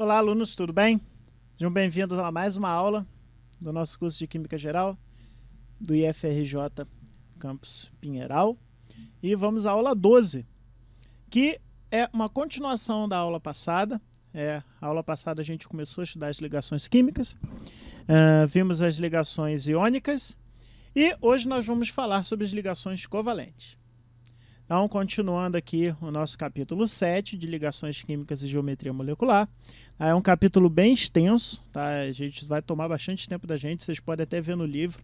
Olá, alunos, tudo bem? Sejam bem-vindos a mais uma aula do nosso curso de Química Geral do IFRJ Campus Pinheiral. E vamos à aula 12, que é uma continuação da aula passada. A aula passada a gente começou a estudar as ligações químicas, vimos as ligações iônicas e hoje nós vamos falar sobre as ligações covalentes. Então, continuando aqui o nosso capítulo 7 de ligações químicas e geometria molecular. É um capítulo bem extenso, tá? A gente vai tomar bastante tempo da gente, vocês podem até ver no livro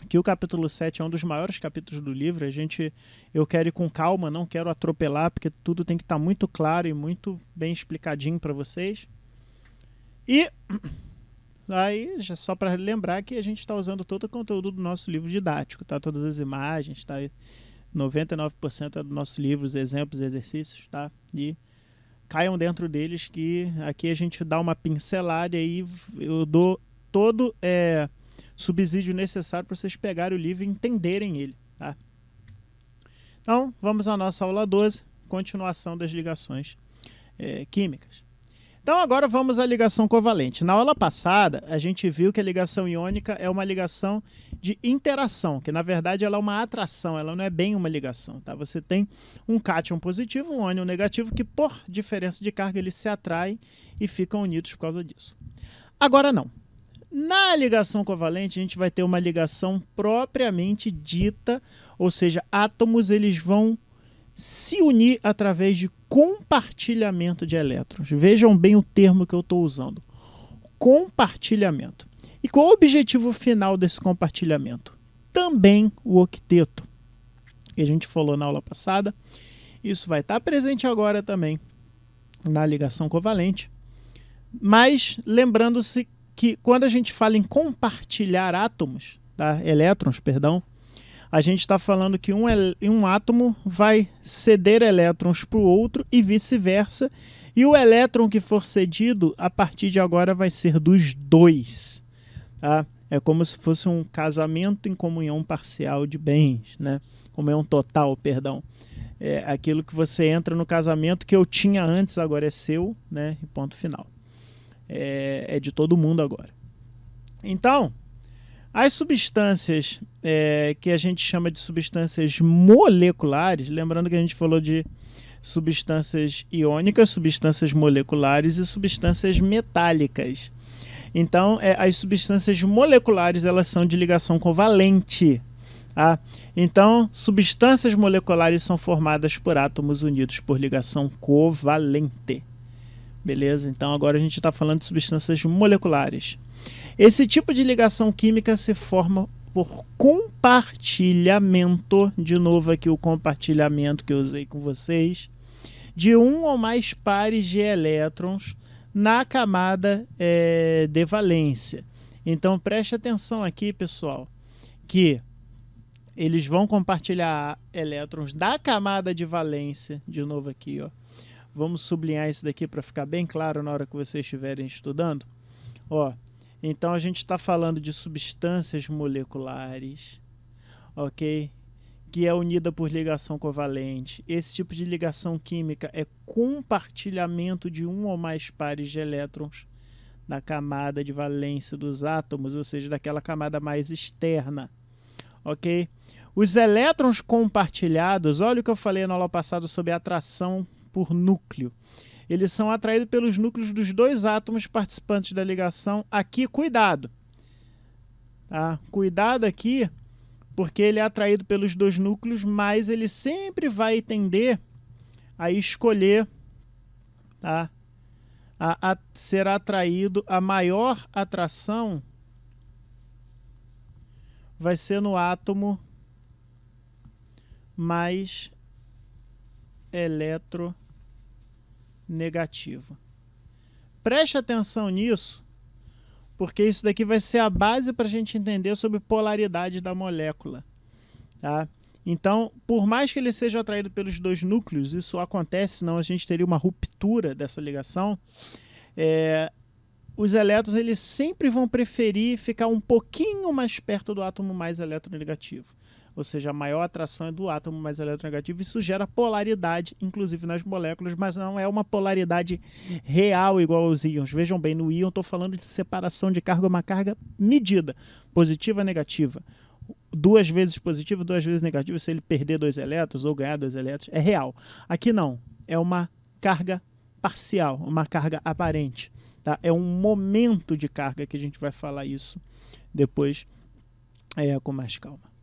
que o capítulo 7 é um dos maiores capítulos do livro. Eu quero ir com calma, não quero atropelar, porque tudo tem que estar muito claro e muito bem explicadinho para vocês. E aí, já só para lembrar que a gente está usando todo o conteúdo do nosso livro didático, tá? Todas as imagens, tá? 99% é do nosso livro, os exemplos, exercícios, tá? E caiam dentro deles, que aqui a gente dá uma pincelada e aí eu dou todo subsídio necessário para vocês pegarem o livro e entenderem ele, tá? Então, vamos à nossa aula 12, continuação das ligações químicas. Então agora vamos à ligação covalente. Na aula passada, a gente viu que a ligação iônica é uma ligação de interação, que na verdade ela é uma atração, ela não é bem uma ligação, tá? Você tem um cátion positivo, um ânion negativo, que por diferença de carga eles se atraem e ficam unidos por causa disso. Agora não. Na ligação covalente, a gente vai ter uma ligação propriamente dita, ou seja, átomos eles vão se unir através de compartilhamento de elétrons. Vejam bem o termo que eu estou usando. Compartilhamento. E qual o objetivo final desse compartilhamento? Também o octeto, que a gente falou na aula passada. Isso vai estar presente agora também na ligação covalente. Mas lembrando-se que quando a gente fala em compartilhar átomos, tá? Elétrons, perdão, a gente está falando que um átomo vai ceder elétrons para o outro e vice-versa. E o elétron que for cedido, a partir de agora, vai ser dos dois. Tá? É como se fosse um casamento em comunhão parcial de bens, né? Comunhão total, perdão. É aquilo que você entra no casamento que eu tinha antes, agora é seu, né? E ponto final. É de todo mundo agora. Então, as substâncias que a gente chama de substâncias moleculares, lembrando que a gente falou de substâncias iônicas, substâncias moleculares e substâncias metálicas. Então, as substâncias moleculares elas são de ligação covalente. Tá? Então, substâncias moleculares são formadas por átomos unidos por ligação covalente. Beleza? Então, agora a gente está falando de substâncias moleculares. Esse tipo de ligação química se forma por compartilhamento, de novo aqui o compartilhamento que eu usei com vocês, de um ou mais pares de elétrons na camada de valência. Então preste atenção aqui, pessoal, que eles vão compartilhar elétrons da camada de valência, de novo aqui, ó. Vamos sublinhar isso daqui para ficar bem claro na hora que vocês estiverem estudando. Ó, então a gente está falando de substâncias moleculares, ok? Que é unida por ligação covalente. Esse tipo de ligação química é compartilhamento de um ou mais pares de elétrons na camada de valência dos átomos, ou seja, daquela camada mais externa, ok? Os elétrons compartilhados, olha o que eu falei na aula passada sobre atração por núcleo. Eles são atraídos pelos núcleos dos dois átomos participantes da ligação. Aqui, cuidado. Tá? Cuidado aqui, porque ele é atraído pelos dois núcleos, mas ele sempre vai tender a escolher, tá? a ser atraído. A maior atração vai ser no átomo mais eletronegativo. Preste atenção nisso, porque isso daqui vai ser a base para a gente entender sobre polaridade da molécula. Tá? Então, por mais que ele seja atraído pelos dois núcleos, isso acontece, senão a gente teria uma ruptura dessa ligação, os elétrons eles sempre vão preferir ficar um pouquinho mais perto do átomo mais eletronegativo. ou seja, a maior atração é do átomo mais eletronegativo. Isso gera polaridade, inclusive nas moléculas, mas não é uma polaridade real igual aos íons. Vejam bem, no íon estou falando de separação de carga, uma carga medida, positiva, negativa. 2 vezes positivo, 2 vezes negativo, se ele perder 2 elétrons ou ganhar 2 elétrons, é real. Aqui não, é uma carga parcial, uma carga aparente. Tá? É um momento de carga que a gente vai falar isso depois com mais calma.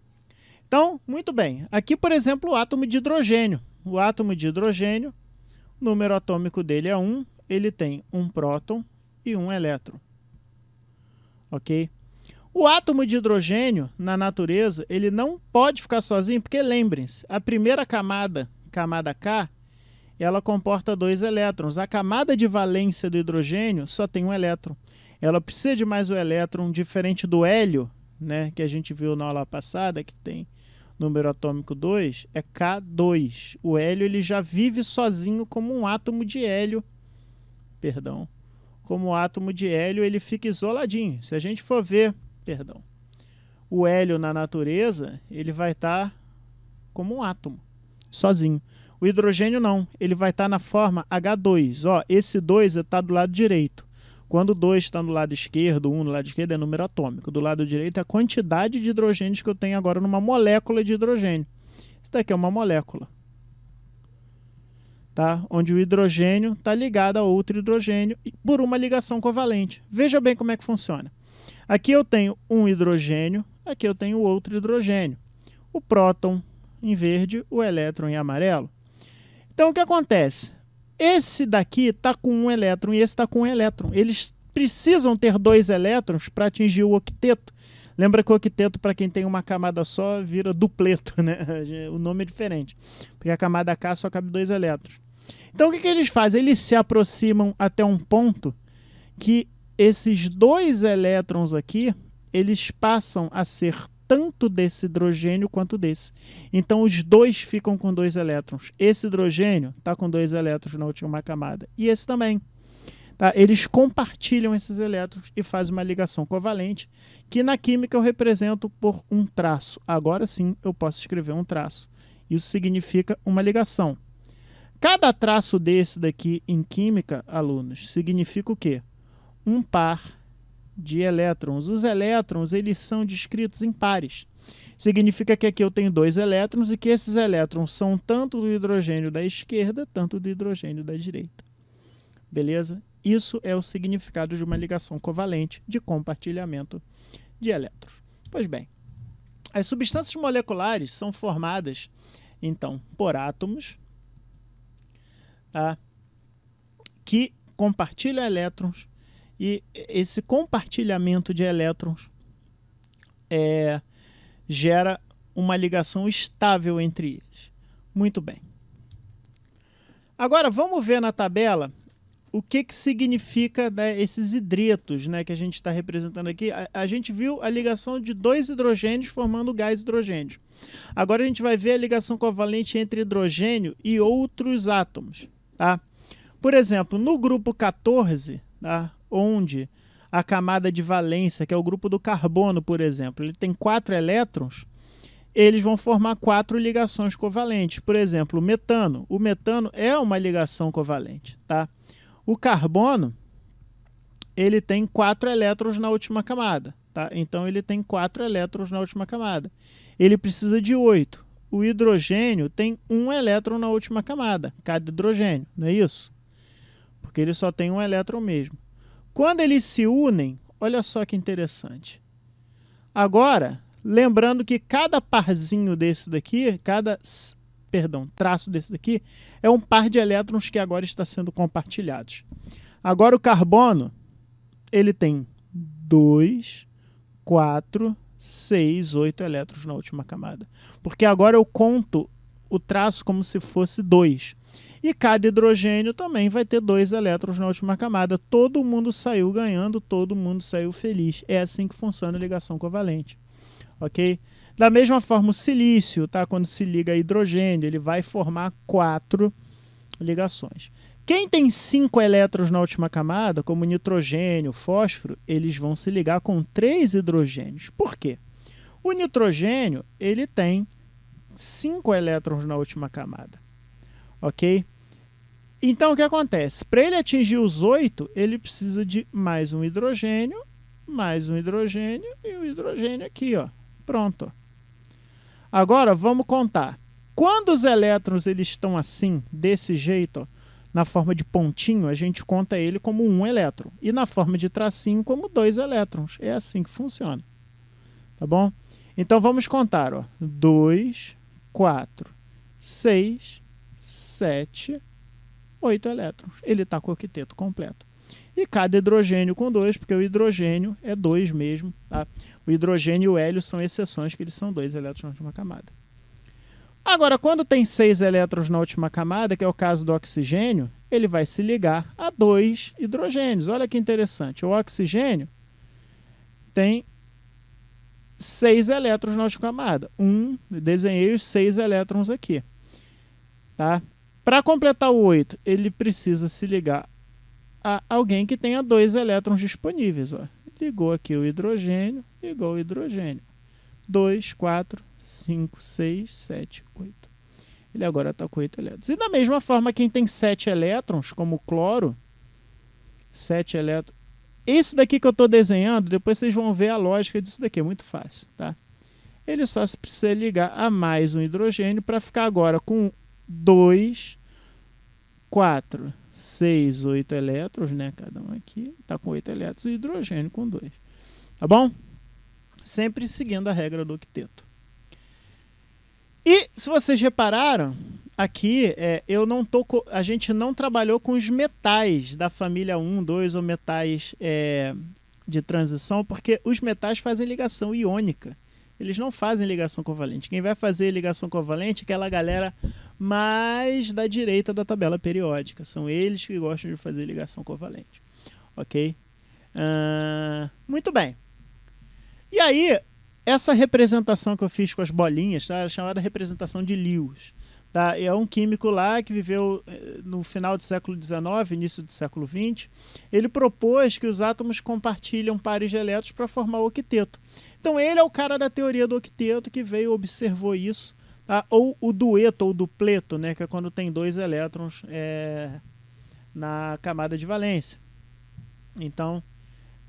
Então, muito bem. Aqui, por exemplo, o átomo de hidrogênio. O átomo de hidrogênio, o número atômico dele é 1, ele tem um próton e um elétron. Ok? O átomo de hidrogênio, na natureza, ele não pode ficar sozinho, porque lembrem-se, a primeira camada, camada K, ela comporta 2 elétrons. A camada de valência do hidrogênio só tem um elétron. Ela precisa de mais um elétron, diferente do hélio, né, que a gente viu na aula passada, que tem número atômico 2, é K2. O hélio ele já vive sozinho como um átomo de hélio. Perdão. Como átomo de hélio, ele fica isoladinho. Se a gente for ver, o hélio na natureza, ele vai estar como um átomo, sozinho. O hidrogênio não, ele vai estar na forma H2. Ó, esse 2 está do lado direito. Quando o 2 está no lado esquerdo, o 1 no lado esquerdo é número atômico. Do lado direito é a quantidade de hidrogênios que eu tenho agora numa molécula de hidrogênio. Isso daqui é uma molécula. Tá? Onde o hidrogênio está ligado a outro hidrogênio por uma ligação covalente. Veja bem como é que funciona. Aqui eu tenho um hidrogênio, aqui eu tenho outro hidrogênio. O próton em verde, o elétron em amarelo. Então o que acontece? Esse daqui está com um elétron e esse está com um elétron. Eles precisam ter 2 elétrons para atingir o octeto. Lembra que o octeto, para quem tem uma camada só, vira dupleto, né? O nome é diferente, porque a camada K só cabe 2 elétrons. Então o que eles fazem? Eles se aproximam até um ponto que esses 2 elétrons aqui, eles passam a ser tanto desse hidrogênio quanto desse. Então os dois ficam com 2 elétrons. Esse hidrogênio está com 2 elétrons na última camada. E esse também. Tá? Eles compartilham esses elétrons e fazem uma ligação covalente, que na química eu represento por um traço. Agora sim eu posso escrever um traço. Isso significa uma ligação. Cada traço desse daqui em química, alunos, significa o quê? Um par de elétrons. Os elétrons, eles são descritos em pares. Significa que aqui eu tenho 2 elétrons e que esses elétrons são tanto do hidrogênio da esquerda, tanto do hidrogênio da direita. Beleza? Isso é o significado de uma ligação covalente de compartilhamento de elétrons. Pois bem, as substâncias moleculares são formadas, então, por átomos, tá, que compartilham elétrons. E esse compartilhamento de elétrons gera uma ligação estável entre eles. Muito bem. Agora vamos ver na tabela o que significa, né, esses hidretos, né, que a gente está representando aqui. A gente viu a ligação de 2 hidrogênios formando o gás hidrogênio. Agora a gente vai ver a ligação covalente entre hidrogênio e outros átomos. Tá? Por exemplo, no grupo 14, tá, onde a camada de valência, que é o grupo do carbono, por exemplo, ele tem 4 elétrons, eles vão formar 4 ligações covalentes. Por exemplo, o metano. O metano é uma ligação covalente. Tá? O carbono, ele tem 4 elétrons na última camada. Tá? Então, ele tem 4 elétrons na última camada. Ele precisa de 8. O hidrogênio tem 1 elétron na última camada, cada hidrogênio, não é isso? Porque ele só tem 1 elétron mesmo. Quando eles se unem, olha só que interessante. Agora, lembrando que cada parzinho desse daqui, traço desse daqui, é um par de elétrons que agora está sendo compartilhados. Agora o carbono, ele tem 2, 4, 6, 8 elétrons na última camada. Porque agora eu conto o traço como se fosse 2. E cada hidrogênio também vai ter 2 elétrons na última camada. Todo mundo saiu ganhando, todo mundo saiu feliz. É assim que funciona a ligação covalente. Ok? Da mesma forma, o silício, tá? Quando se liga a hidrogênio, ele vai formar 4 ligações. Quem tem 5 elétrons na última camada, como nitrogênio, fósforo, eles vão se ligar com 3 hidrogênios. Por quê? O nitrogênio, ele tem 5 elétrons na última camada, ok? Então, o que acontece? Para ele atingir os 8, ele precisa de mais um hidrogênio e o hidrogênio aqui, ó. Pronto. Agora, vamos contar. Quando os elétrons eles estão assim, desse jeito, ó, na forma de pontinho, a gente conta ele como 1 elétron. E na forma de tracinho, como 2 elétrons. É assim que funciona. Tá bom? Então, vamos contar, ó. 2, 4, 6, 7, 8 elétrons. Ele está com o octeto completo. E cada hidrogênio com 2, porque o hidrogênio é 2 mesmo. Tá? O hidrogênio e o hélio são exceções, que eles são 2 elétrons na última camada. Agora, quando tem 6 elétrons na última camada, que é o caso do oxigênio, ele vai se ligar a 2 hidrogênios. Olha que interessante. O oxigênio tem 6 elétrons na última camada. Desenhei os 6 elétrons aqui. Tá? Para completar o 8, ele precisa se ligar a alguém que tenha 2 elétrons disponíveis. Ó. Ligou aqui o hidrogênio, ligou o hidrogênio. 2, 4, 5, 6, 7, 8. Ele agora está com 8 elétrons. E da mesma forma, quem tem 7 elétrons, como o cloro, 7 elétrons. Isso daqui que eu estou desenhando, depois vocês vão ver a lógica disso daqui, é muito fácil. Tá? Ele só precisa ligar a mais um hidrogênio para ficar agora com 2, 4, 6, 8 elétrons, né? Cada um aqui está com 8 elétrons e hidrogênio com 2. Tá bom? Sempre seguindo a regra do octeto. E se vocês repararam, aqui a gente não trabalhou com os metais da família 1, 2 ou metais de transição, porque os metais fazem ligação iônica. Eles não fazem ligação covalente. Quem vai fazer ligação covalente é aquela galera mais da direita da tabela periódica. São eles que gostam de fazer ligação covalente. Ok? Muito bem. E aí, essa representação que eu fiz com as bolinhas, tá? É chamada representação de Lewis. Tá? É um químico lá que viveu no final do século XIX, início do século XX. Ele propôs que os átomos compartilham pares de elétrons para formar o octeto. Então, ele é o cara da teoria do octeto que veio observou isso. Tá? Ou o dueto ou dupleto, né? Que é quando tem 2 elétrons na camada de valência. Então,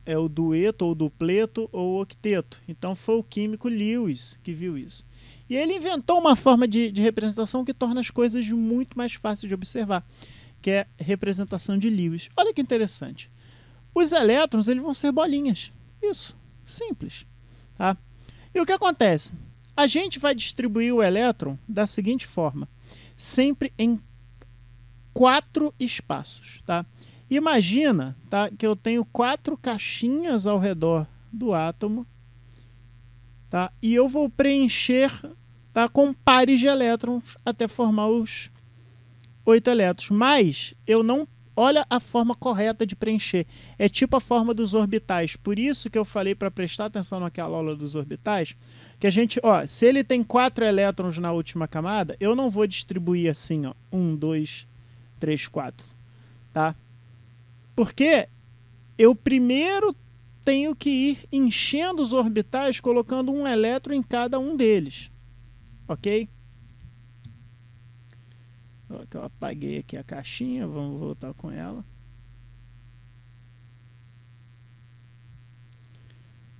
é o dueto ou dupleto ou octeto. Então foi o químico Lewis que viu isso. E ele inventou uma forma de representação que torna as coisas muito mais fáceis de observar, que é a representação de Lewis. Olha que interessante. Os elétrons eles vão ser bolinhas. Isso, simples. Tá? E o que acontece? A gente vai distribuir o elétron da seguinte forma, sempre em 4 espaços. Tá? Imagina, tá, que eu tenho 4 caixinhas ao redor do átomo, tá, e eu vou preencher, tá, com pares de elétrons até formar os 8 elétrons. Mas eu não... Olha a forma correta de preencher. É tipo a forma dos orbitais. Por isso que eu falei para prestar atenção naquela aula dos orbitais, que a gente, ó, se ele tem 4 elétrons na última camada, eu não vou distribuir assim, ó, 1, 2, 3, 4, tá? Porque eu primeiro tenho que ir enchendo os orbitais, colocando um elétron em cada um deles. Ok? Eu apaguei aqui a caixinha, vamos voltar com ela.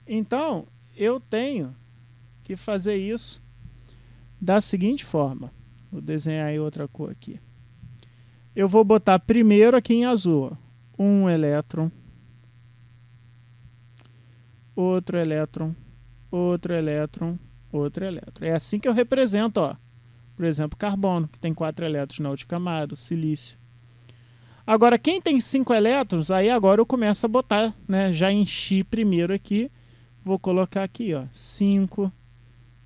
Então, eu tenho que fazer isso da seguinte forma. Vou desenhar aí outra cor aqui. Eu vou botar primeiro aqui em azul, ó. Um elétron, outro elétron, outro elétron, outro elétron. É assim que eu represento, ó. Por exemplo, carbono, que tem 4 elétrons na última camada, silício. Agora, quem tem 5 elétrons, aí agora eu começo a botar, né? Já enchi primeiro aqui, vou colocar aqui, ó, 5,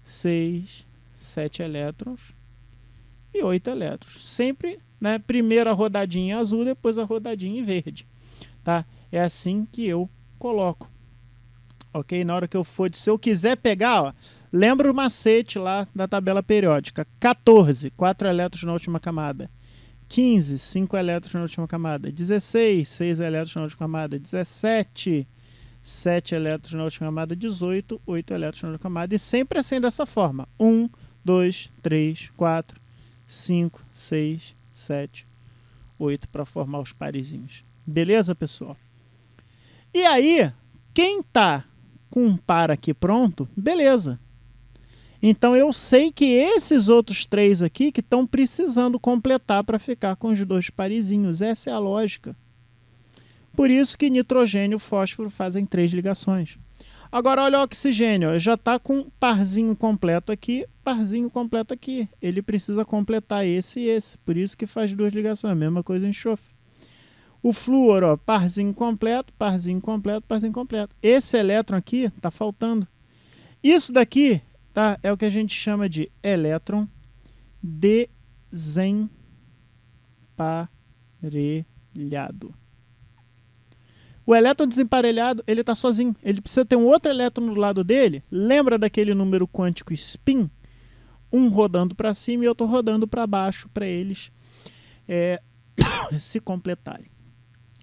6, 7 elétrons e 8 elétrons. Sempre, né, primeiro a rodadinha em azul, depois a rodadinha em verde. Tá? É assim que eu coloco. Ok? Na hora que eu for, se eu quiser pegar, ó, lembra o macete lá da tabela periódica. 14, 4 elétrons na última camada. 15, 5 elétrons na última camada. 16, 6 elétrons na última camada. 17, 7 elétrons na última camada, 18, 8 elétrons na última camada, e sempre assim dessa forma. 1, 2, 3, 4, 5, 6, 7, 8 para formar os parezinhos. Beleza, pessoal? E aí, quem tá com um par aqui pronto, beleza. Então eu sei que esses outros 3 aqui que estão precisando completar para ficar com os 2 parezinhos. Essa é a lógica. Por isso que nitrogênio e fósforo fazem 3 ligações. Agora olha o oxigênio, ó, já está com parzinho completo aqui, parzinho completo aqui. Ele precisa completar esse e esse, por isso que faz 2 ligações, a mesma coisa em enxofre. O flúor, ó, parzinho completo, parzinho completo, parzinho completo. Esse elétron aqui está faltando. Isso daqui, tá, é o que a gente chama de elétron desemparelhado. O elétron desemparelhado, ele está sozinho. Ele precisa ter um outro elétron do lado dele. Lembra daquele número quântico spin? Um rodando para cima e outro rodando para baixo, para eles se completarem.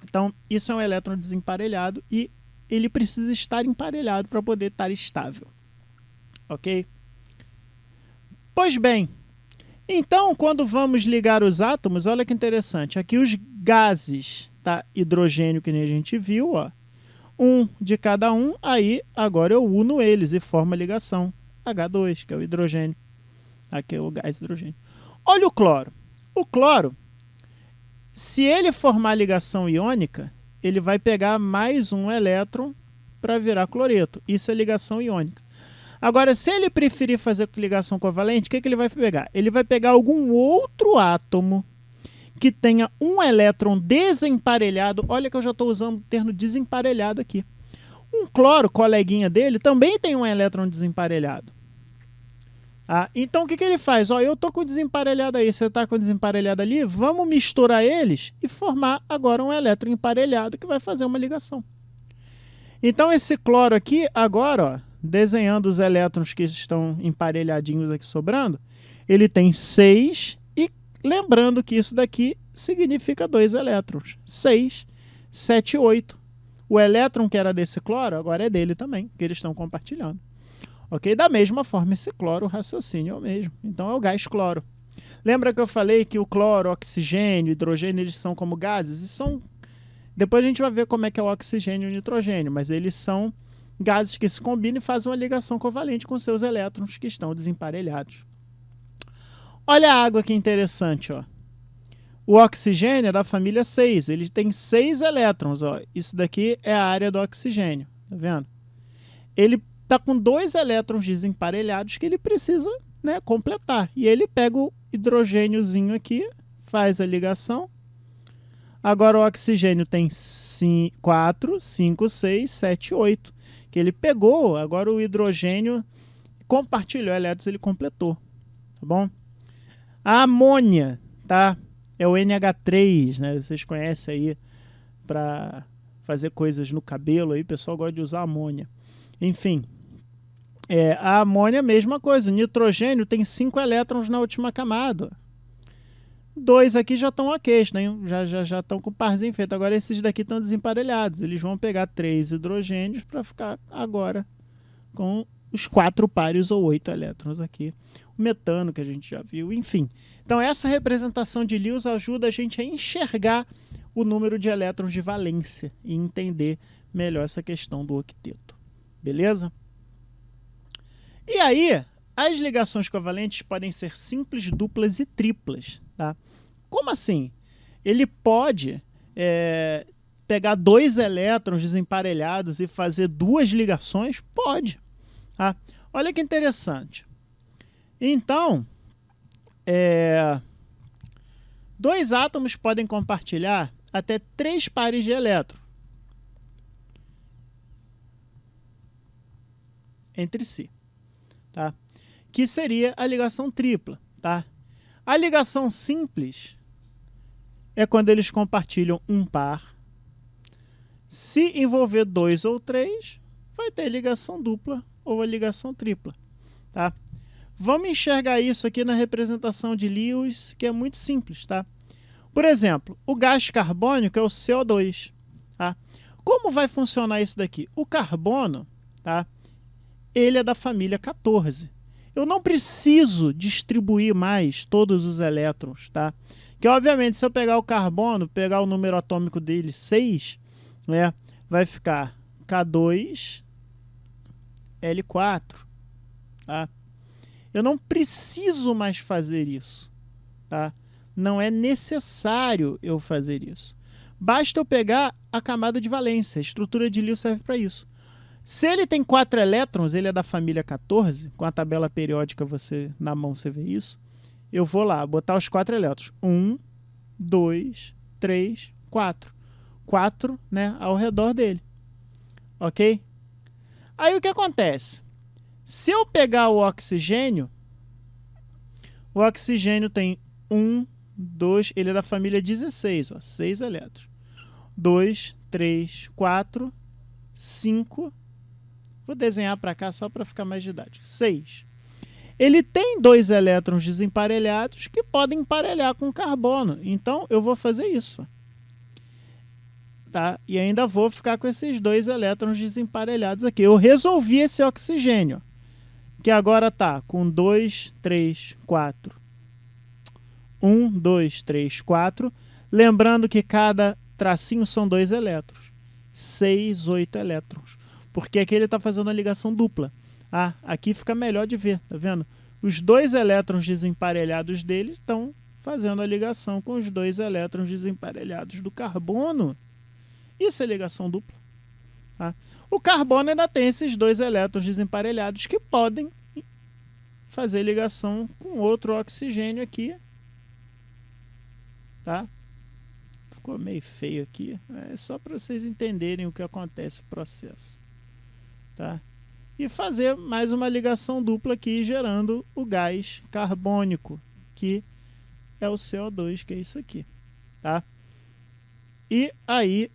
Então, isso é um elétron desemparelhado e ele precisa estar emparelhado para poder estar estável. Ok? Pois bem, então, quando vamos ligar os átomos, olha que interessante. Aqui os gases, tá? Hidrogênio, que nem a gente viu, ó. Um de cada um, aí agora eu uno eles e formo a ligação. H2, que é o hidrogênio. Aqui é o gás hidrogênio. Olha o cloro. O cloro, se ele formar ligação iônica, ele vai pegar mais um elétron para virar cloreto. Isso é ligação iônica. Agora, se ele preferir fazer ligação covalente, o que ele vai pegar? Ele vai pegar algum outro átomo que tenha um elétron desemparelhado. Olha que eu já estou usando o termo desemparelhado aqui. Um cloro, coleguinha dele, também tem um elétron desemparelhado. Então, o que ele faz? Ó, eu estou com o desemparelhado aí, você está com o desemparelhado ali, vamos misturar eles e formar agora um elétron emparelhado que vai fazer uma ligação. Então, esse cloro aqui, agora, ó, desenhando os elétrons que estão emparelhadinhos aqui sobrando, ele tem 6 e lembrando que isso daqui significa 2 elétrons. 6, 7, 8. O elétron que era desse cloro agora é dele também, que eles estão compartilhando. Ok? Da mesma forma, esse cloro, o raciocínio é o mesmo. Então é o gás cloro. Lembra que eu falei que o cloro, o oxigênio, o hidrogênio, eles são como gases? E são... Depois a gente vai ver como é que é o oxigênio e o nitrogênio, mas eles são gases que se combinam e fazem uma ligação covalente com seus elétrons que estão desemparelhados. Olha a água que interessante, ó. O oxigênio é da família 6, ele tem 6 elétrons, ó. Isso daqui é a área do oxigênio, tá vendo? Ele está com 2 elétrons desemparelhados que ele precisa, né, completar. E ele pega o hidrogêniozinho aqui, faz a ligação. Agora o oxigênio tem 4, 5, 6, 7, 8. Que ele pegou, agora o hidrogênio compartilhou elétrons, ele completou. Tá bom? A amônia, tá? É o NH3, né? Vocês conhecem aí para fazer coisas no cabelo aí, o pessoal gosta de usar amônia. Enfim, a amônia é a mesma coisa. O nitrogênio tem 5 elétrons na última camada. 2 aqui já estão ok, né? já estão com o parzinho feito. Agora esses daqui estão desemparelhados. Eles vão pegar 3 hidrogênios para ficar agora com os 4 pares ou 8 elétrons aqui. O metano que a gente já viu, enfim. Então essa representação de Lewis ajuda a gente a enxergar o número de elétrons de valência e entender melhor essa questão do octeto. Beleza? E aí, as ligações covalentes podem ser simples, duplas e triplas. Tá? Como assim? Ele pode pegar 2 elétrons desemparelhados e fazer 2 ligações? Pode. Tá? Olha que interessante. Então, 2 átomos podem compartilhar até 3 pares de elétrons entre si. Tá? Que seria a ligação tripla. Tá? A ligação simples é quando eles compartilham um par. Se envolver 2 ou 3, vai ter ligação dupla ou a ligação tripla. Tá? Vamos enxergar isso aqui na representação de Lewis, que é muito simples. Tá? Por exemplo, o gás carbônico é o CO2. Tá? Como vai funcionar isso daqui? O carbono, tá? Ele é da família 14. Eu não preciso distribuir mais todos os elétrons, tá? Que obviamente se eu pegar o carbono, pegar o número atômico dele 6, né, vai ficar K2L4, tá? Eu não preciso mais fazer isso, tá? Não é necessário eu fazer isso. Basta eu pegar a camada de valência. A estrutura de Lewis serve para isso. Se ele tem 4 elétrons, ele é da família 14, com a tabela periódica na mão você vê isso, eu vou lá botar os 4 elétrons. 1, 2, 3, 4. 4, né, ao redor dele. Ok? Aí o que acontece? Se eu pegar o oxigênio tem 1, 2, ele é da família 16, ó, 6 elétrons. 2, 3, 4, 5. Vou desenhar para cá só para ficar mais didático. 6. Ele tem 2 elétrons desemparelhados que podem emparelhar com carbono. Então, eu vou fazer isso. Tá? E ainda vou ficar com esses 2 elétrons desemparelhados aqui. Eu resolvi esse oxigênio, que agora está com 2, 3, 4. 1, 2, 3, 4. Lembrando que cada tracinho são 2 elétrons. 6, 8 elétrons. Porque aqui ele está fazendo a ligação dupla. Ah, aqui fica melhor de ver, tá vendo? Os 2 elétrons desemparelhados dele estão fazendo a ligação com os 2 elétrons desemparelhados do carbono. Isso é ligação dupla. Tá? O carbono ainda tem esses 2 elétrons desemparelhados que podem fazer ligação com outro oxigênio aqui. Tá? Ficou meio feio aqui. É só para vocês entenderem o que acontece no processo. Tá? E fazer mais uma ligação dupla aqui, gerando o gás carbônico, que é o CO2, que é isso aqui. Tá? E aí,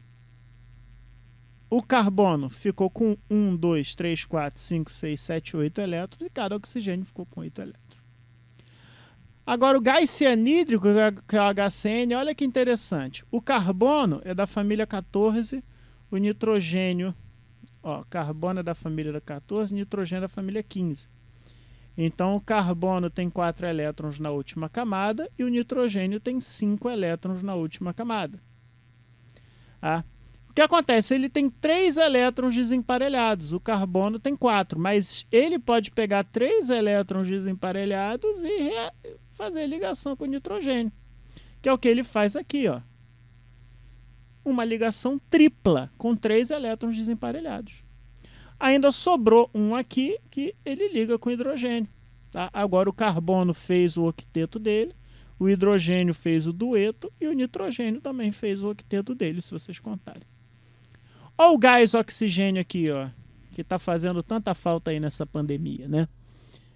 o carbono ficou com 1, 2, 3, 4, 5, 6, 7, 8 elétrons, e cada oxigênio ficou com 8 elétrons. Agora, o gás cianídrico, que é o HCN, olha que interessante. O carbono é da família 14, o nitrogênio, ó, carbono é da família 14, nitrogênio é da família 15. Então, o carbono tem 4 elétrons na última camada e o nitrogênio tem 5 elétrons na última camada. Ah, o que acontece? Ele tem 3 elétrons desemparelhados, o carbono tem 4, mas ele pode pegar 3 elétrons desemparelhados e fazer ligação com o nitrogênio, que é o que ele faz aqui, ó. Uma ligação tripla com 3 elétrons desemparelhados. Ainda sobrou um aqui que ele liga com hidrogênio. Tá? Agora o carbono fez o octeto dele, o hidrogênio fez o dueto e o nitrogênio também fez o octeto dele, se vocês contarem. Olha o gás oxigênio aqui, ó, que está fazendo tanta falta aí nessa pandemia, né?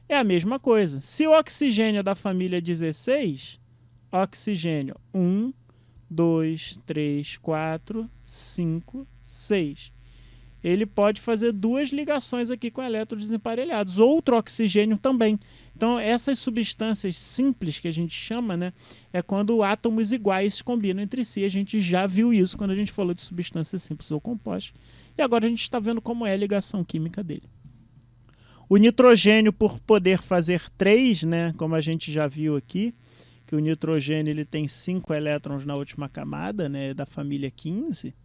É a mesma coisa. Se o oxigênio é da família 16, oxigênio 1, 2, 3, 4, 5, 6. Ele pode fazer 2 ligações aqui com elétrons desemparelhados. Outro oxigênio também. Então, essas substâncias simples que a gente chama, né, é quando átomos iguais combinam entre si. A gente já viu isso quando a gente falou de substâncias simples ou compostas. E agora a gente está vendo como é a ligação química dele. O nitrogênio, por poder fazer 3, né, como a gente já viu aqui, que o nitrogênio ele tem 5 elétrons na última camada, né, da família 15,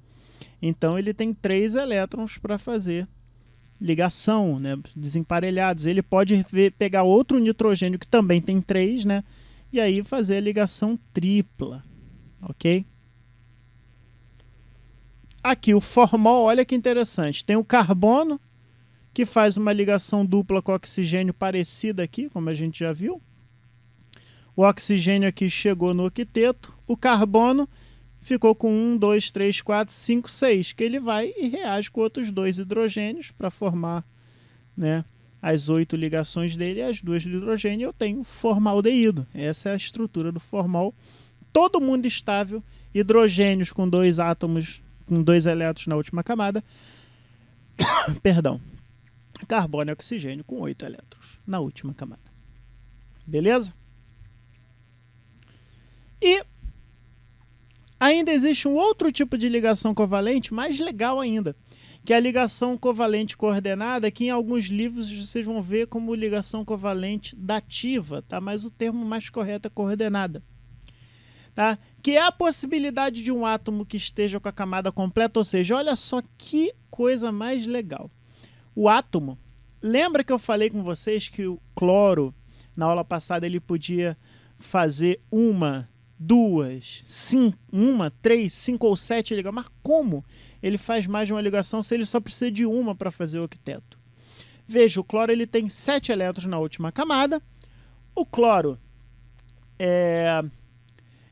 então ele tem 3 elétrons para fazer ligação, né, desemparelhados. Ele pode pegar outro nitrogênio que também tem 3, né, e aí fazer a ligação tripla, ok? Aqui o formol, olha que interessante, tem o carbono, que faz uma ligação dupla com oxigênio parecida aqui, como a gente já viu. O oxigênio aqui chegou no octeto, o carbono ficou com 1, 2, 3, 4, 5, 6, que ele vai e reage com outros 2 hidrogênios para formar, né, as 8 ligações dele e as 2 de hidrogênio. Eu tenho formaldeído. Essa é a estrutura do formol. Todo mundo estável, hidrogênios com 2 átomos, com 2 elétrons na última camada. Perdão. Carbono e oxigênio com 8 elétrons na última camada. Beleza? E Ainda existe um outro tipo de ligação covalente, mais legal ainda, que é a ligação covalente coordenada, que em alguns livros vocês vão ver como ligação covalente dativa, tá? Mas o termo mais correto é coordenada. Tá? Que é a possibilidade de um átomo que esteja com a camada completa, ou seja, olha só que coisa mais legal. O átomo, lembra que eu falei com vocês que o cloro, na aula passada, ele podia fazer uma, duas, cinco, uma, três, cinco ou sete ligações. Mas como ele faz mais de uma ligação se ele só precisa de uma para fazer o octeto? Veja, o cloro ele tem 7 elétrons na última camada. O cloro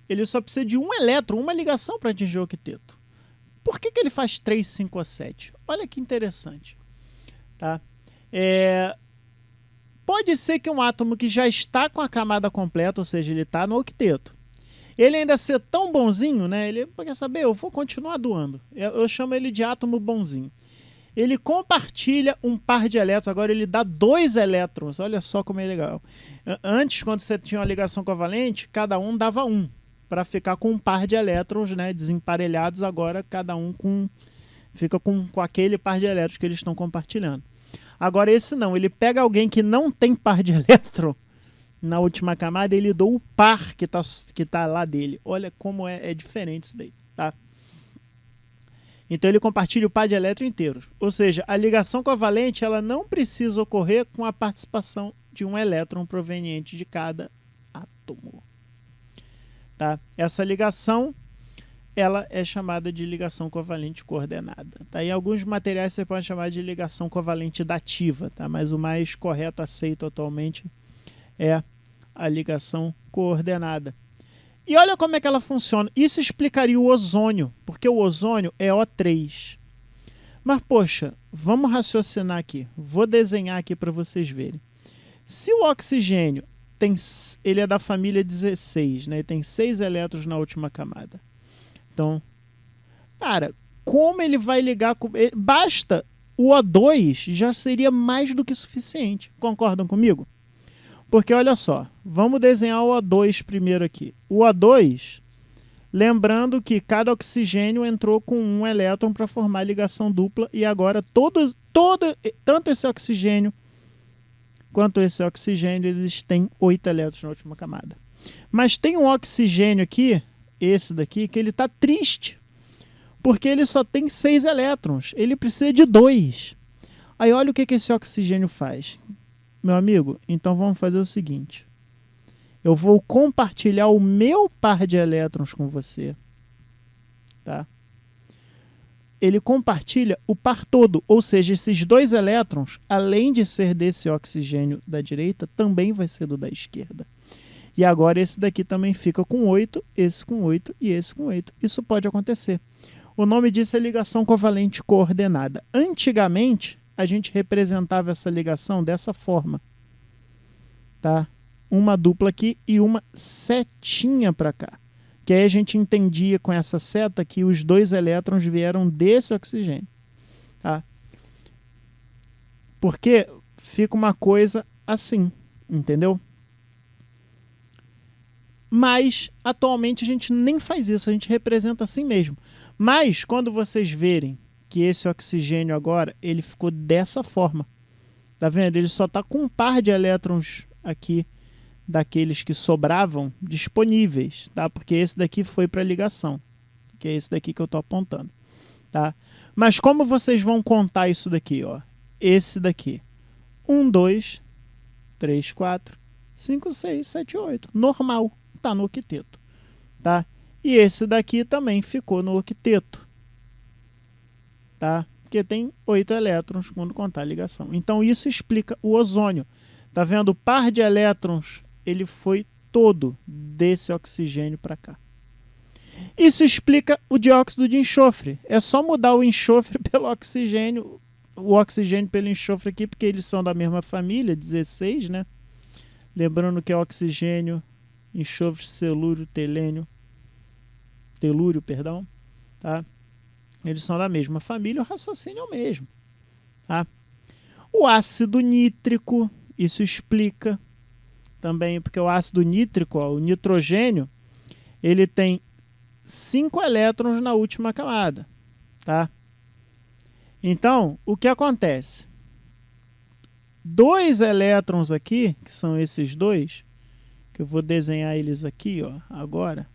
ele só precisa de um elétron, uma ligação para atingir o octeto. Por que ele faz 3, 5 ou 7? Olha que interessante. Tá? Pode ser que um átomo que já está com a camada completa, ou seja, ele está no octeto, ele ainda ser tão bonzinho, né? Ele quer saber, eu vou continuar doando. Eu chamo ele de átomo bonzinho. Ele compartilha um par de elétrons, agora ele dá 2 elétrons. Olha só como é legal. Antes, quando você tinha uma ligação covalente, cada um dava um, para ficar com um par de elétrons, né, desemparelhados. Agora cada um fica com aquele par de elétrons que eles estão compartilhando. Agora esse não, ele pega alguém que não tem par de elétron na última camada, ele dá o par que tá lá dele. Olha como é diferente isso daí, tá? Então ele compartilha o par de elétron inteiro. Ou seja, a ligação covalente ela não precisa ocorrer com a participação de um elétron proveniente de cada átomo. Tá? Essa ligação ela é chamada de ligação covalente coordenada. Tá? Em alguns materiais você pode chamar de ligação covalente dativa, tá? Mas o mais correto aceito atualmente é a ligação coordenada. E olha como é que ela funciona. Isso explicaria o ozônio, porque o ozônio é O3. Mas, poxa, vamos raciocinar aqui. Vou desenhar aqui para vocês verem. Se o oxigênio ele é da família 16, né? Ele tem 6 elétrons na última camada. Então, cara, como ele vai ligar com... Basta o O2 já seria mais do que suficiente. Concordam comigo? Porque olha só, vamos desenhar o O2 primeiro aqui. O O2, lembrando que cada oxigênio entrou com um elétron para formar ligação dupla e agora tanto esse oxigênio quanto esse oxigênio, eles têm 8 elétrons na última camada. Mas tem um oxigênio aqui, esse daqui, que ele está triste, porque ele só tem 6 elétrons, ele precisa de 2. Aí olha o que esse oxigênio faz. Meu amigo, então vamos fazer o seguinte. Eu vou compartilhar o meu par de elétrons com você. Tá? Ele compartilha o par todo, ou seja, esses 2 elétrons, além de ser desse oxigênio da direita, também vai ser do da esquerda. E agora esse daqui também fica com 8, esse com 8 e esse com 8. Isso pode acontecer. O nome disso é ligação covalente coordenada. Antigamente, a gente representava essa ligação dessa forma. Tá? Uma dupla aqui e uma setinha para cá. Que aí a gente entendia com essa seta que os 2 elétrons vieram desse oxigênio. Tá? Porque fica uma coisa assim, entendeu? Mas, atualmente, a gente nem faz isso, a gente representa assim mesmo. Mas, quando vocês verem que esse oxigênio agora, ele ficou dessa forma. Tá vendo? Ele só está com um par de elétrons aqui, daqueles que sobravam, disponíveis, tá? Porque esse daqui foi para ligação, que é esse daqui que eu estou apontando. Tá? Mas como vocês vão contar isso daqui? Ó? Esse daqui. 1, 2, 3, 4, 5, 6, 7, 8. Normal. Está no octeto. Tá? E esse daqui também ficou no octeto. Tá? Porque tem 8 elétrons quando contar a ligação. Então isso explica o ozônio. Tá vendo? O par de elétrons ele foi todo desse oxigênio para cá. Isso explica o dióxido de enxofre. É só mudar o enxofre pelo oxigênio, o oxigênio pelo enxofre aqui, porque eles são da mesma família, 16, né? Lembrando que é oxigênio, enxofre, telúrio, perdão, tá? Eles são da mesma família, o raciocínio é o mesmo, tá? O ácido nítrico, isso explica também, porque o ácido nítrico, ó, o nitrogênio, ele tem 5 elétrons na última camada, tá? Então, o que acontece? 2 elétrons aqui, que são esses dois, que eu vou desenhar eles aqui, ó, agora,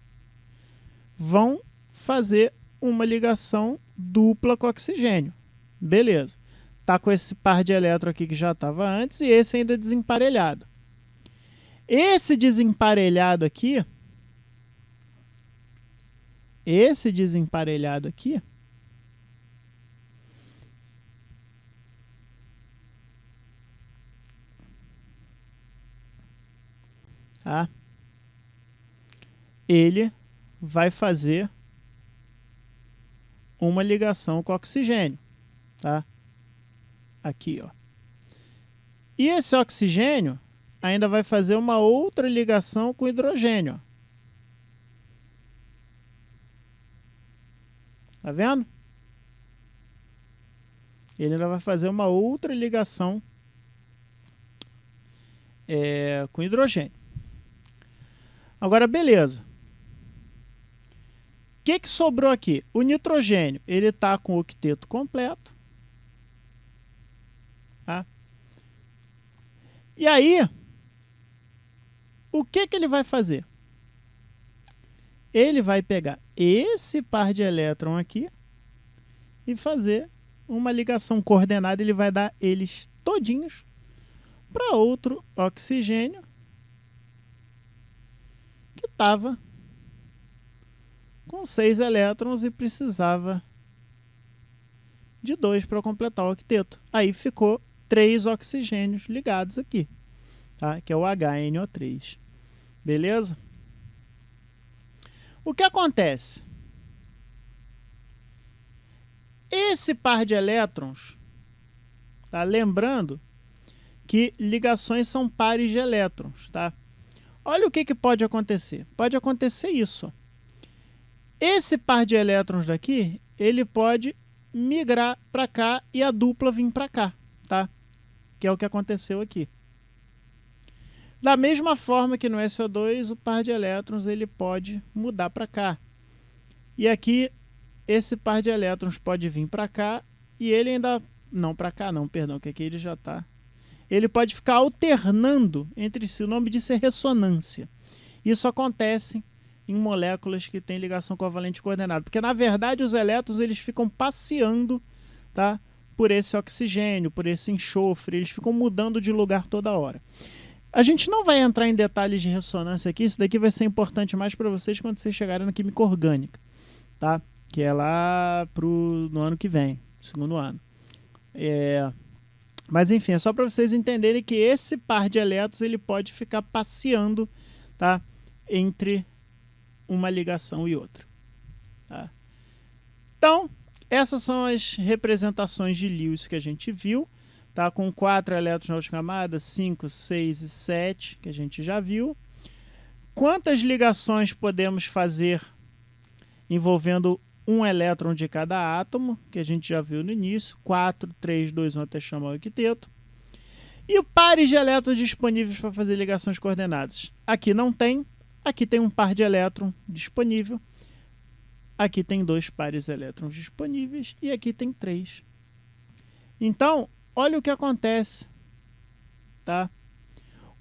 vão fazer uma ligação dupla com oxigênio. Beleza. Tá com esse par de elétrons aqui que já estava antes e esse ainda desemparelhado. Esse desemparelhado aqui, tá? Ele vai fazer uma ligação com oxigênio, tá? Aqui, ó. E esse oxigênio ainda vai fazer uma outra ligação com hidrogênio, ó. Tá vendo? Ele ainda vai fazer uma outra ligação com hidrogênio. Agora, beleza. O que sobrou aqui? O nitrogênio, ele está com o octeto completo. Tá? E aí, o que ele vai fazer? Ele vai pegar esse par de elétron aqui e fazer uma ligação coordenada. Ele vai dar eles todinhos para outro oxigênio que estava com 6 elétrons e precisava de 2 para completar o octeto. Aí ficou 3 oxigênios ligados aqui, tá? Que é o HNO3. Beleza? O que acontece? Esse par de elétrons, tá? Lembrando que ligações são pares de elétrons, tá? Olha o que pode acontecer. Pode acontecer isso, ó. Esse par de elétrons daqui, ele pode migrar para cá e a dupla vir para cá, tá? Que é o que aconteceu aqui. Da mesma forma que no SO2, o par de elétrons ele pode mudar para cá. E aqui, esse par de elétrons pode vir para cá e ele ainda... Não, para cá não, perdão, que aqui ele já está... Ele pode ficar alternando entre si. O nome disso é ressonância. Isso acontece em moléculas que têm ligação covalente coordenada. Porque, na verdade, os elétrons eles ficam passeando, tá, por esse oxigênio, por esse enxofre. Eles ficam mudando de lugar toda hora. A gente não vai entrar em detalhes de ressonância aqui. Isso daqui vai ser importante mais para vocês quando vocês chegarem na química orgânica, tá? Que é lá no ano que vem, segundo ano. Mas enfim, é só para vocês entenderem que esse par de elétrons ele pode ficar passeando, tá, entre uma ligação e outra. Tá? Então, essas são as representações de Lewis que a gente viu, tá, com 4 elétrons na última camada, 5, 6 e 7, que a gente já viu. Quantas ligações podemos fazer envolvendo um elétron de cada átomo, que a gente já viu no início, 4, 3, 2, 1 até chamar o octeto. E pares de elétrons disponíveis para fazer ligações coordenadas. Aqui não tem, aqui tem um par de elétron disponível, aqui tem 2 pares de elétrons disponíveis e aqui tem 3. Então, olha o que acontece, tá,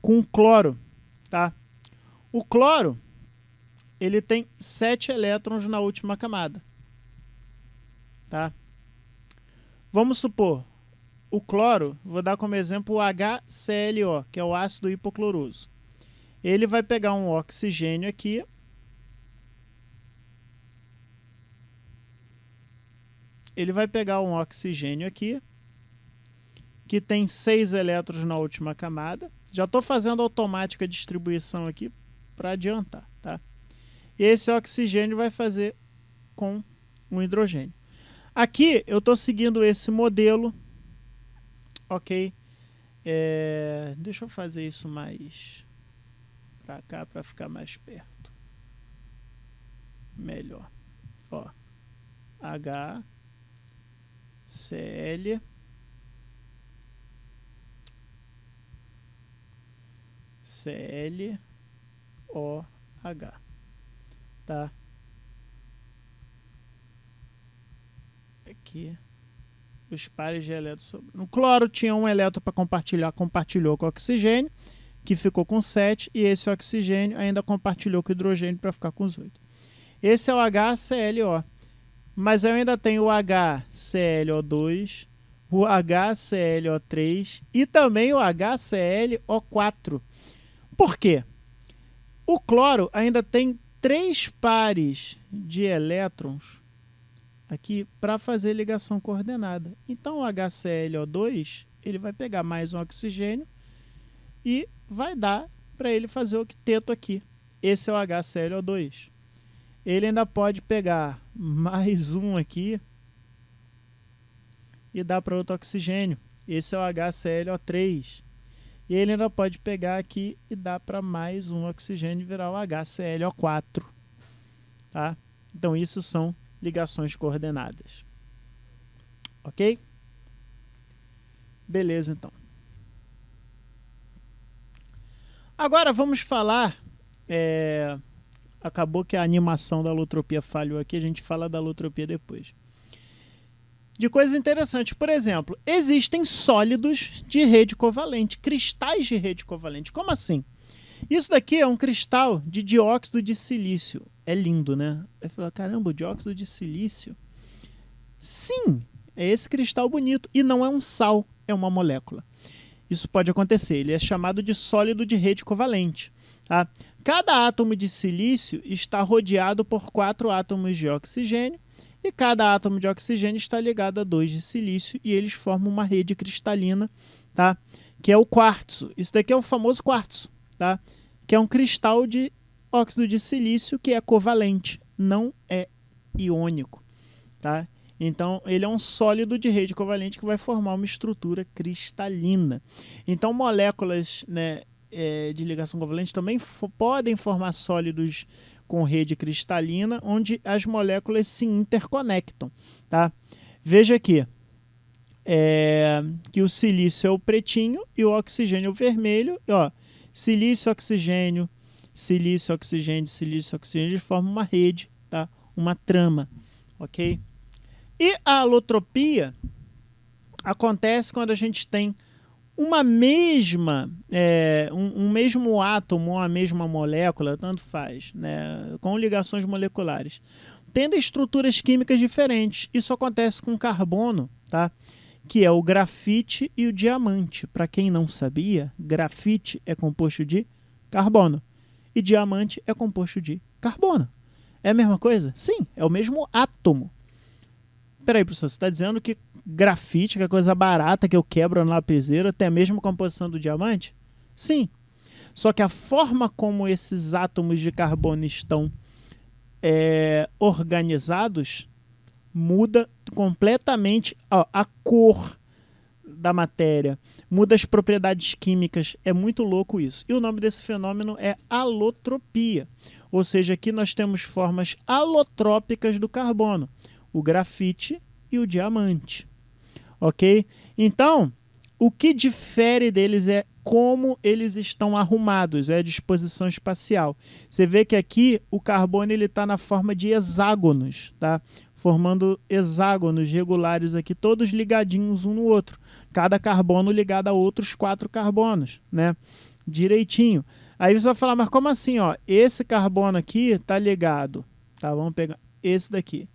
com o cloro. Tá? O cloro ele tem 7 elétrons na última camada. Tá? Vamos supor, o cloro, vou dar como exemplo o HClO, que é o ácido hipocloroso. Ele vai pegar um oxigênio aqui, que tem 6 elétrons na última camada. Já estou fazendo automática a distribuição aqui para adiantar, tá? E esse oxigênio vai fazer com um hidrogênio. Aqui eu estou seguindo esse modelo, ok? Deixa eu fazer isso mais para cá para ficar mais perto. Melhor. Ó, HCl, ClOH, tá? aqui. Os pares de elétrons sobrando. No cloro tinha um elétron para compartilhar, compartilhou com o oxigênio, que ficou com 7, e esse oxigênio ainda compartilhou com o hidrogênio para ficar com os 8. Esse é o HClO. Mas eu ainda tenho o HClO2, o HClO3 e também o HClO4. Por quê? O cloro ainda tem 3 pares de elétrons aqui para fazer ligação coordenada. Então o HClO2 ele vai pegar mais um oxigênio e vai dar para ele fazer o octeto aqui. Esse é o HClO2. Ele ainda pode pegar mais um aqui e dar para outro oxigênio. Esse é o HClO3. E ele ainda pode pegar aqui e dar para mais um oxigênio e virar o HClO4. Tá? Então isso são ligações coordenadas. Ok? Beleza, então. Agora vamos falar... Acabou que a animação da alotropia falhou aqui, a gente fala da alotropia depois. De coisas interessantes, por exemplo, existem sólidos de rede covalente, cristais de rede covalente. Como assim? Isso daqui é um cristal de dióxido de silício. É lindo, né? Aí fala, caramba, o dióxido de silício? Sim, é esse cristal bonito. E não é um sal, é uma molécula. Isso pode acontecer, ele é chamado de sólido de rede covalente. Tá? Cada átomo de silício está rodeado por 4 átomos de oxigênio e cada átomo de oxigênio está ligado a 2 de silício e eles formam uma rede cristalina, tá? Que é o quartzo. Isso daqui é o famoso quartzo, tá? Que é um cristal de óxido de silício que é covalente, não é iônico. Tá? Então, ele é um sólido de rede covalente que vai formar uma estrutura cristalina. Então, moléculas, né, de ligação covalente também podem formar sólidos com rede cristalina, onde as moléculas se interconectam. Tá? Veja aqui que o silício é o pretinho e o oxigênio é o vermelho. E, ó, silício, oxigênio, silício, oxigênio, silício, oxigênio, eles formam uma rede, tá? Uma trama. Ok? E a alotropia acontece quando a gente tem uma mesma, um mesmo átomo, uma mesma molécula, tanto faz, né, com ligações moleculares, tendo estruturas químicas diferentes. Isso acontece com carbono, tá? Que é o grafite e o diamante. Para quem não sabia, grafite é composto de carbono e diamante é composto de carbono. É a mesma coisa? Sim, é o mesmo átomo. Peraí, professor, você está dizendo que grafite, que é coisa barata que eu quebro na lapiseira, tem a mesma composição do diamante? Sim. Só que a forma como esses átomos de carbono estão organizados muda completamente a cor da matéria, muda as propriedades químicas. É muito louco isso. E o nome desse fenômeno é alotropia. Ou seja, aqui nós temos formas alotrópicas do carbono. O grafite e o diamante. Ok? Então, o que difere deles é como eles estão arrumados, é a disposição espacial. Você vê que aqui o carbono está na forma de hexágonos, tá? Formando hexágonos regulares aqui, todos ligadinhos um no outro. Cada carbono ligado a outros 4 carbonos, né? Direitinho. Aí você vai falar, mas como assim? Ó? Esse carbono aqui está ligado. Tá? Vamos pegar esse daqui.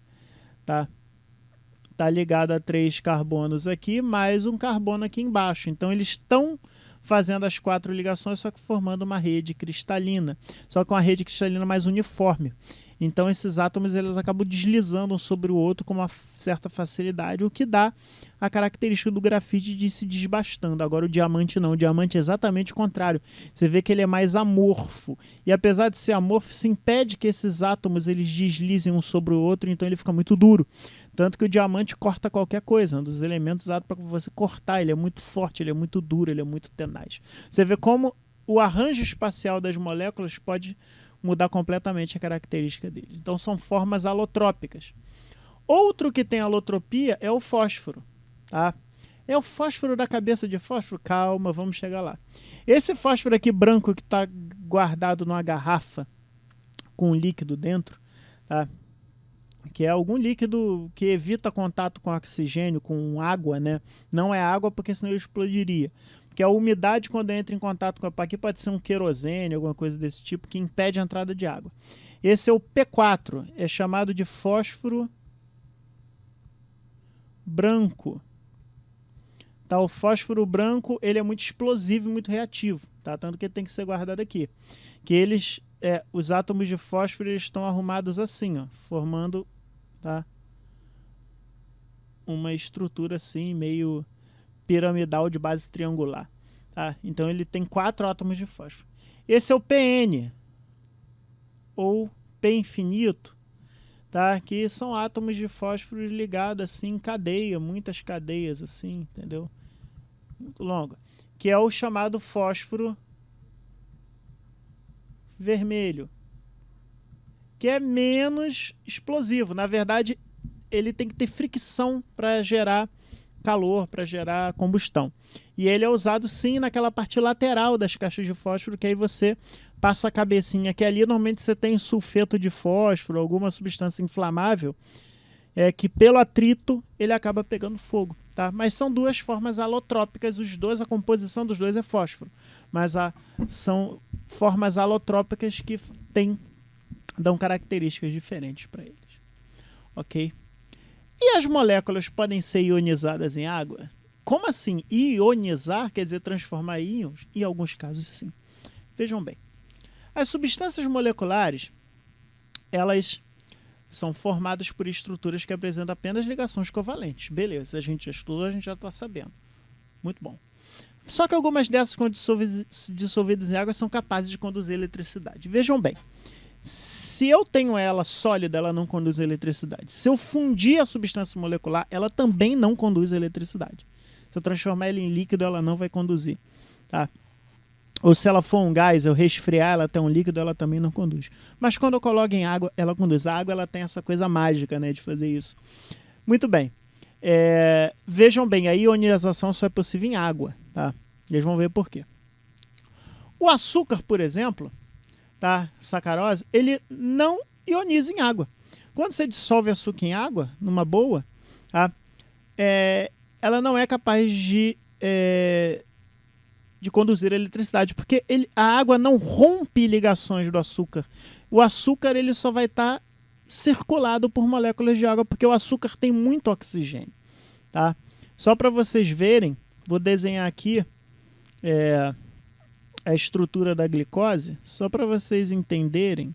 Tá ligado a 3 carbonos aqui, mais um carbono aqui embaixo. Então, eles estão fazendo as 4 ligações, só que formando uma rede cristalina. Só que uma rede cristalina mais uniforme. Então, esses átomos eles acabam deslizando um sobre o outro com uma certa facilidade, o que dá a característica do grafite de se desbastando. Agora, o diamante não. O diamante é exatamente o contrário. Você vê que ele é mais amorfo. E, apesar de ser amorfo, isso impede que esses átomos eles deslizem um sobre o outro, então ele fica muito duro. Tanto que o diamante corta qualquer coisa. Um dos elementos usados para você cortar. Ele é muito forte, ele é muito duro, ele é muito tenaz. Você vê como o arranjo espacial das moléculas pode mudar completamente a característica dele. Então são formas alotrópicas. Outro que tem alotropia é o fósforo. Tá? É o fósforo da cabeça de fósforo? Calma, vamos chegar lá. Esse fósforo aqui branco que está guardado numa garrafa com um líquido dentro, tá? que é algum líquido que evita contato com oxigênio, com água, né? Não é água porque senão ele explodiria. Porque a umidade, quando entra em contato com aqui, pode ser um querosene, alguma coisa desse tipo, que impede a entrada de água. Esse é o P4, é chamado de fósforo branco. Tá, o fósforo branco, ele é muito explosivo e muito reativo, tá? Tanto que ele tem que ser guardado aqui. Que eles, os átomos de fósforo, eles estão arrumados assim, ó, formando, tá, uma estrutura assim, meio piramidal de base triangular. Tá? Então ele tem 4 átomos de fósforo. Esse é o PN, ou P infinito, tá? Que são átomos de fósforo ligados assim em cadeia, muitas cadeias assim, entendeu? Muito longa. Que é o chamado fósforo vermelho, que é menos explosivo. Na verdade, ele tem que ter fricção para gerar calor, para gerar combustão. E ele é usado sim naquela parte lateral das caixas de fósforo, que aí você passa a cabecinha, que ali normalmente você tem sulfeto de fósforo, alguma substância inflamável, que pelo atrito ele acaba pegando fogo. Tá? Mas são duas formas alotrópicas, a composição dos dois é fósforo, mas são formas alotrópicas que dão características diferentes para eles. Ok? E as moléculas podem ser ionizadas em água? Como assim? Ionizar quer dizer transformar em íons? Em alguns casos, sim. Vejam bem. As substâncias moleculares, elas são formadas por estruturas que apresentam apenas ligações covalentes. Beleza, a gente já estudou, a gente já está sabendo. Muito bom. Só que algumas dessas, quando dissolvidas em água, são capazes de conduzir eletricidade. Vejam bem. Se eu tenho ela sólida, ela não conduz eletricidade. Se eu fundir a substância molecular, ela também não conduz eletricidade. Se eu transformar ela em líquido, ela não vai conduzir. Tá? Ou se ela for um gás, eu resfriar ela até um líquido, ela também não conduz. Mas quando eu coloco em água, ela conduz. A água ela tem essa coisa mágica, né, de fazer isso. Muito bem. Vejam bem, a ionização só é possível em água. Tá? Eles vão ver por quê. O açúcar, por exemplo, tá? Sacarose, ele não ioniza em água. Quando você dissolve açúcar em água, numa boa, tá? Ela não é capaz de conduzir eletricidade, porque a água não rompe ligações do açúcar. O açúcar ele só vai estar circulado por moléculas de água, porque o açúcar tem muito oxigênio. Tá? Só para vocês verem, vou desenhar aqui a estrutura da glicose, só para vocês entenderem.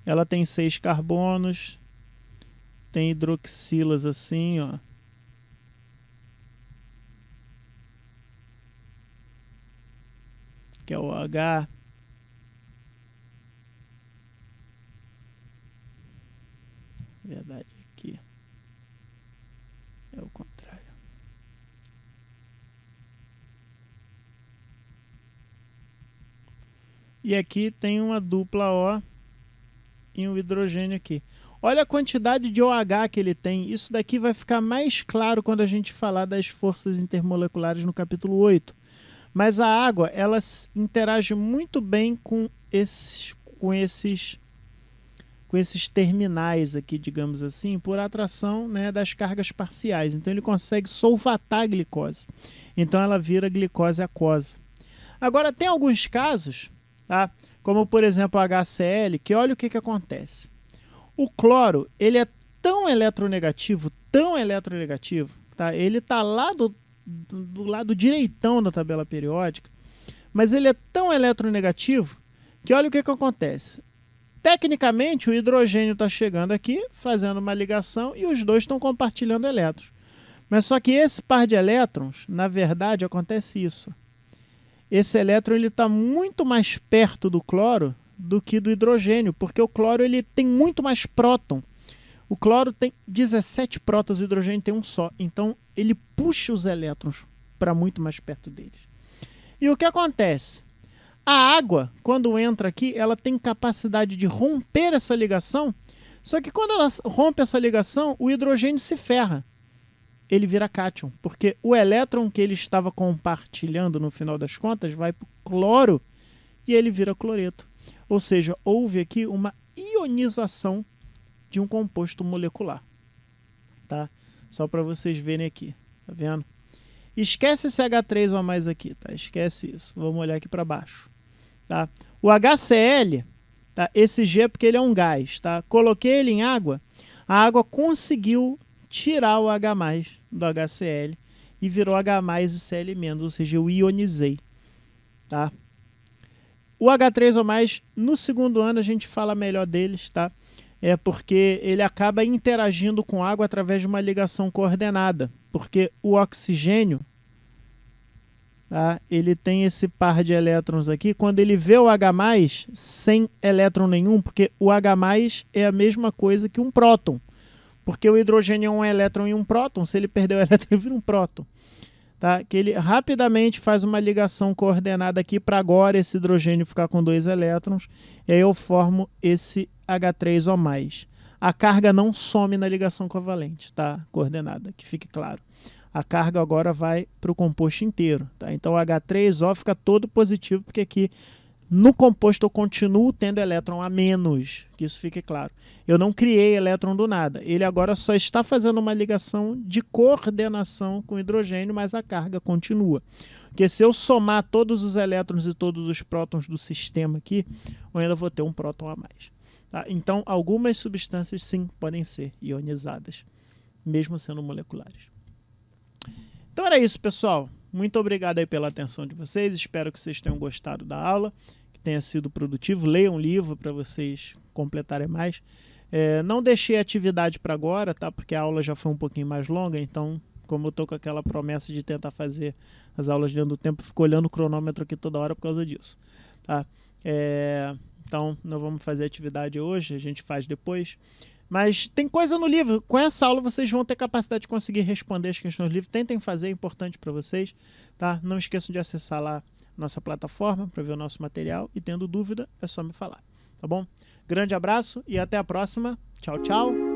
Ela tem 6 carbonos, tem hidroxilas assim, ó. Que é o H. Verdade, aqui é o contrário. E aqui tem uma dupla O e um hidrogênio aqui. Olha a quantidade de OH que ele tem. Isso daqui vai ficar mais claro quando a gente falar das forças intermoleculares no capítulo 8. Mas a água, ela interage muito bem com esses terminais aqui, digamos assim, por atração, né, das cargas parciais. Então ele consegue solvatar a glicose. Então ela vira glicose aquosa. Agora tem alguns casos, tá? Como por exemplo o HCl, que olha o que acontece. O cloro, ele é tão eletronegativo, tá? Ele está lá do lado direitão da tabela periódica, mas ele é tão eletronegativo que olha o que acontece. Tecnicamente, o hidrogênio está chegando aqui, fazendo uma ligação, e os dois estão compartilhando elétrons. Mas só que esse par de elétrons, na verdade, acontece isso. Esse elétron está muito mais perto do cloro do que do hidrogênio, porque o cloro ele tem muito mais próton. O cloro tem 17 prótons, o hidrogênio tem um só. Então, ele puxa os elétrons para muito mais perto deles. E o que acontece? A água, quando entra aqui, ela tem capacidade de romper essa ligação, só que quando ela rompe essa ligação, o hidrogênio se ferra. Ele vira cátion, porque o elétron que ele estava compartilhando no final das contas vai para o cloro e ele vira cloreto. Ou seja, houve aqui uma ionização de um composto molecular, tá? Só para vocês verem aqui, tá vendo? Esquece esse H3O+ aqui, tá? Esquece isso. Vamos olhar aqui para baixo, tá? O HCl, tá? Esse G é porque ele é um gás, tá? Coloquei ele em água, a água conseguiu tirar o H+ do HCl e virou H+ e Cl-, ou seja, eu ionizei, tá? O H3O+, no segundo ano a gente fala melhor deles, tá? É porque ele acaba interagindo com água através de uma ligação coordenada, porque o oxigênio, tá? Ele tem esse par de elétrons aqui, quando ele vê o H+ sem elétron nenhum, porque o H+ é a mesma coisa que um próton, porque o hidrogênio é um elétron e um próton, se ele perder o elétron ele vira um próton. Tá? Que ele rapidamente faz uma ligação coordenada aqui para agora esse hidrogênio ficar com 2 elétrons, e aí eu formo esse H3O+. A carga não some na ligação covalente, tá? Coordenada, que fique claro. A carga agora vai para o composto inteiro, tá? Então o H3O fica todo positivo, porque aqui no composto eu continuo tendo elétron a menos, que isso fique claro. Eu não criei elétron do nada. Ele agora só está fazendo uma ligação de coordenação com hidrogênio, mas a carga continua. Porque se eu somar todos os elétrons e todos os prótons do sistema aqui, eu ainda vou ter um próton a mais. Tá? Então, algumas substâncias, sim, podem ser ionizadas, mesmo sendo moleculares. Então era isso, pessoal. Muito obrigado aí pela atenção de vocês. Espero que vocês tenham gostado da aula, que tenha sido produtivo. Leiam um livro para vocês completarem mais. Não deixei atividade para agora, tá? Porque a aula já foi um pouquinho mais longa, então, como eu tô com aquela promessa de tentar fazer as aulas dentro do tempo, fico olhando o cronômetro aqui toda hora por causa disso, tá? Então, não vamos fazer atividade hoje, a gente faz depois. Mas tem coisa no livro. Com essa aula vocês vão ter capacidade de conseguir responder as questões do livro. Tentem fazer, é importante para vocês, tá? Não esqueçam de acessar lá nossa plataforma para ver o nosso material. E tendo dúvida, é só me falar, tá bom? Grande abraço e até a próxima. Tchau, tchau.